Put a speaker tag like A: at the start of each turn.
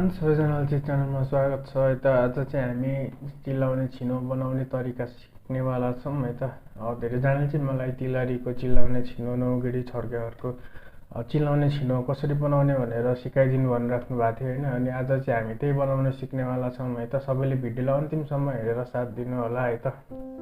A: Everyone सबैजनालाई चाहिँ च्यानलमा स्वागत छ है त। आज चाहिँ हामी चिल्लाउने छिनो बनाउने तरिका सिक्नेवाला छौँ है त। धेरैजनाले चाहिँ मलाई तिलहरीको चिल्लाउने छिनो नौगेडी छड्केहरूको चिल्लाउने छिनो कसरी बनाउने भनेर सिकाइदिनु भनिराख्नु भएको थियो होइन। अनि आज चाहिँ हामी त्यही बनाउन सिक्नेवाला छौँ है त। सबैले भिडियोलाई अन्तिमसम्म हेरेर साथ दिनु होला है त।